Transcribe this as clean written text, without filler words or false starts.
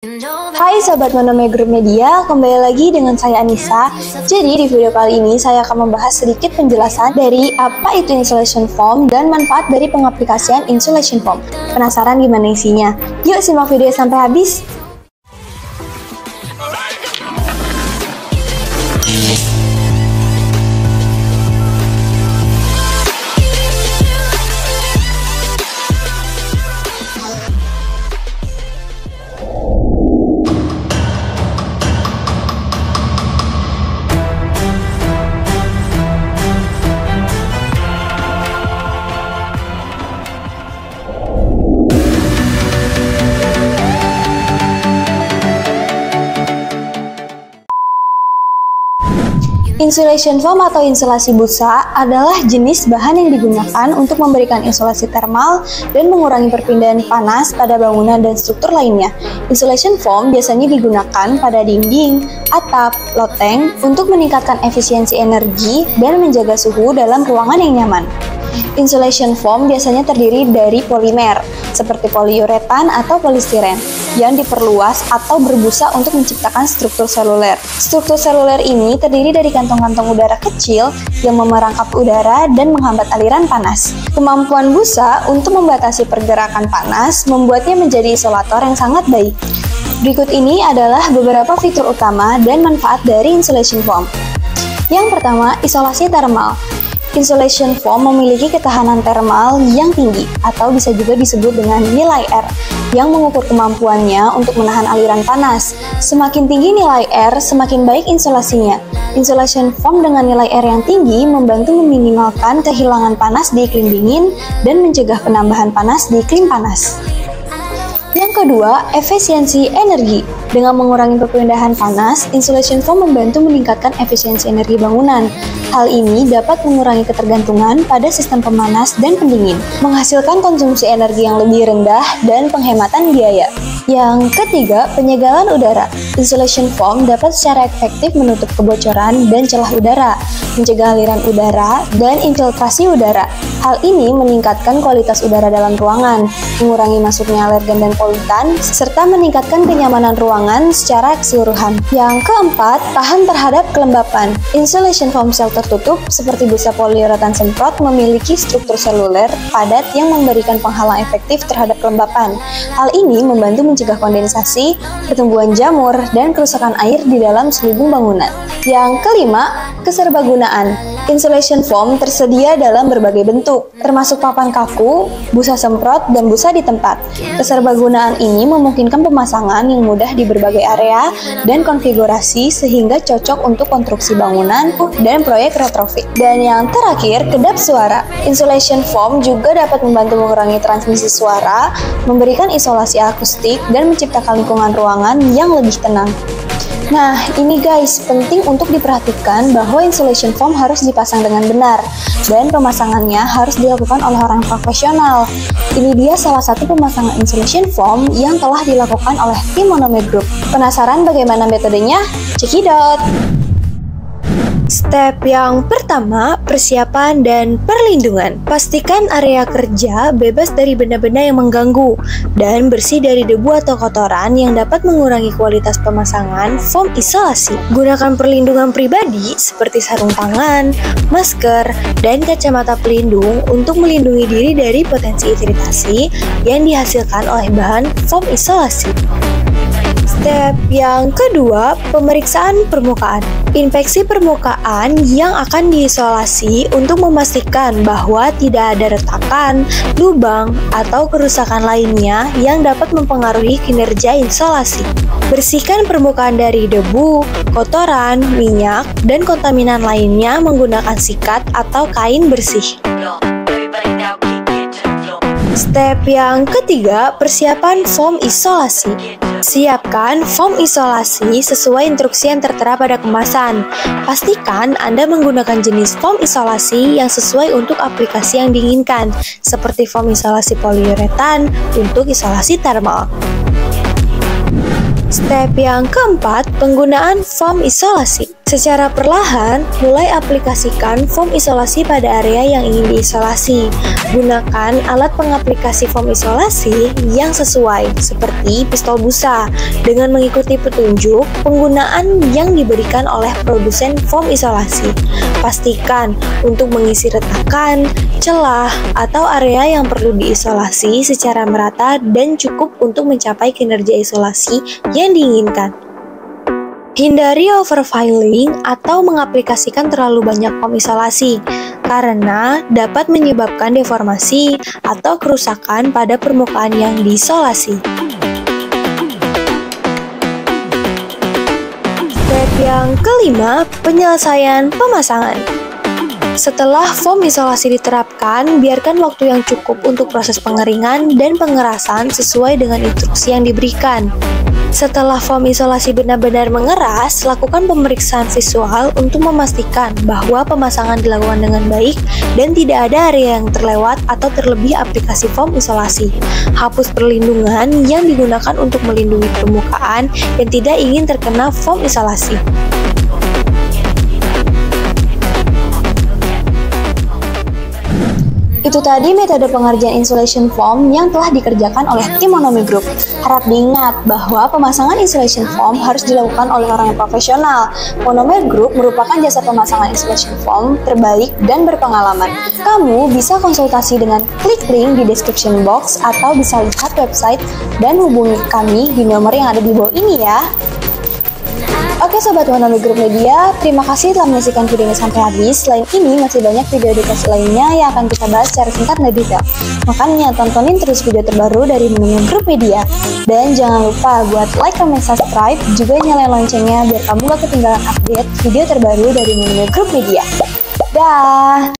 Hai Sobat Monome Group Media, kembali lagi dengan saya Anissa. Jadi di video kali ini saya akan membahas sedikit penjelasan dari apa itu insulation foam dan manfaat dari pengaplikasian insulation foam. Penasaran gimana isinya? Yuk simak video sampai habis. Insulation foam atau insulasi busa adalah jenis bahan yang digunakan untuk memberikan insulasi termal dan mengurangi perpindahan panas pada bangunan dan struktur lainnya. Insulation foam biasanya digunakan pada dinding, atap, loteng untuk meningkatkan efisiensi energi dan menjaga suhu dalam ruangan yang nyaman. Insulation foam biasanya terdiri dari polimer, seperti poliuretan atau polistiren, yang diperluas atau berbusa untuk menciptakan struktur seluler. Struktur seluler ini terdiri dari kantong-kantong udara kecil yang memerangkap udara dan menghambat aliran panas. Kemampuan busa untuk membatasi pergerakan panas membuatnya menjadi isolator yang sangat baik. Berikut ini adalah beberapa fitur utama dan manfaat dari insulation foam. Yang pertama, isolasi termal. Insulation foam memiliki ketahanan termal yang tinggi atau bisa juga disebut dengan nilai R yang mengukur kemampuannya untuk menahan aliran panas. Semakin tinggi nilai R, semakin baik insulasinya. Insulation foam dengan nilai R yang tinggi membantu meminimalkan kehilangan panas di iklim dingin dan mencegah penambahan panas di iklim panas. Yang kedua, efisiensi energi. Dengan mengurangi perpindahan panas, insulation foam membantu meningkatkan efisiensi energi bangunan. Hal ini dapat mengurangi ketergantungan pada sistem pemanas dan pendingin, menghasilkan konsumsi energi yang lebih rendah dan penghematan biaya. Yang ketiga, penyegalan udara. Insulation foam dapat secara efektif menutup kebocoran dan celah udara, mencegah aliran udara, dan infiltrasi udara. Hal ini meningkatkan kualitas udara dalam ruangan, mengurangi masuknya alergen dan polutan, serta meningkatkan kenyamanan ruangan secara keseluruhan. Yang keempat, tahan terhadap kelembapan. Insulation foam sel tertutup seperti busa poliuretan semprot memiliki struktur seluler padat yang memberikan penghalang efektif terhadap kelembapan. Hal ini membantu mencegah kondensasi, pertumbuhan jamur, dan kerusakan air di dalam selubung bangunan. Yang kelima, keserbagunaan. Insulation foam tersedia dalam berbagai bentuk, termasuk papan kaku, busa semprot, dan busa di tempat. Keserbagunaan ini memungkinkan pemasangan yang mudah di berbagai area dan konfigurasi sehingga cocok untuk konstruksi bangunan dan proyek retrofit. Dan yang terakhir, kedap suara. Insulation foam juga dapat membantu mengurangi transmisi suara, memberikan isolasi akustik, dan menciptakan lingkungan ruangan yang lebih tenang. Nah, ini guys, penting untuk diperhatikan bahwa insulation foam harus dipasang dengan benar dan pemasangannya harus dilakukan oleh orang profesional. Ini dia salah satu pemasangan insulation foam yang telah dilakukan oleh tim Monome Group. Penasaran bagaimana metodenya? Cekidot! Step yang pertama, persiapan dan perlindungan. Pastikan area kerja bebas dari benda-benda yang mengganggu dan bersih dari debu atau kotoran yang dapat mengurangi kualitas pemasangan foam isolasi. Gunakan perlindungan pribadi seperti sarung tangan, masker, dan kacamata pelindung untuk melindungi diri dari potensi iritasi yang dihasilkan oleh bahan foam isolasi. Step yang kedua, pemeriksaan permukaan. Inspeksi permukaan yang akan diisolasi untuk memastikan bahwa tidak ada retakan, lubang, atau kerusakan lainnya yang dapat mempengaruhi kinerja insulasi. Bersihkan permukaan dari debu, kotoran, minyak, dan kontaminan lainnya menggunakan sikat atau kain bersih. Step yang ketiga, persiapan foam isolasi. Siapkan foam isolasi sesuai instruksi yang tertera pada kemasan. Pastikan Anda menggunakan jenis foam isolasi yang sesuai untuk aplikasi yang diinginkan, seperti foam isolasi poliuretan untuk isolasi termal. Step yang keempat, penggunaan foam isolasi. Secara perlahan, mulai aplikasikan foam isolasi pada area yang ingin diisolasi. Gunakan alat pengaplikasi foam isolasi yang sesuai, seperti pistol busa, dengan mengikuti petunjuk penggunaan yang diberikan oleh produsen foam isolasi. Pastikan untuk mengisi retakan, celah, atau area yang perlu diisolasi secara merata dan cukup untuk mencapai kinerja isolasi yang diinginkan. Hindari overfiling atau mengaplikasikan terlalu banyak foam isolasi, karena dapat menyebabkan deformasi atau kerusakan pada permukaan yang diisolasi. Step yang kelima, penyelesaian pemasangan. Setelah foam isolasi diterapkan, biarkan waktu yang cukup untuk proses pengeringan dan pengerasan sesuai dengan instruksi yang diberikan. Setelah foam isolasi benar-benar mengeras, lakukan pemeriksaan visual untuk memastikan bahwa pemasangan dilakukan dengan baik dan tidak ada area yang terlewat atau terlebih aplikasi foam isolasi. Hapus perlindungan yang digunakan untuk melindungi permukaan yang tidak ingin terkena foam isolasi. Itu tadi metode pengerjaan insulation foam yang telah dikerjakan oleh tim Monomi Group. Harap diingat bahwa pemasangan insulation foam harus dilakukan oleh orang yang profesional. Monomi Group merupakan jasa pemasangan insulation foam terbaik dan berpengalaman. Kamu bisa konsultasi dengan klik link di description box atau bisa lihat website dan hubungi kami di nomor yang ada di bawah ini ya. Oke Sobat Monomi Group Media, terima kasih telah menyaksikan video ini sampai habis. Selain ini, masih banyak video edukasi lainnya yang akan kita bahas secara singkat dan detail. Makanya tontonin terus video terbaru dari Monomi Group Media. Dan jangan lupa buat like, comment, subscribe, juga nyalain loncengnya biar kamu gak ketinggalan update video terbaru dari Monomi Group Media. Dah!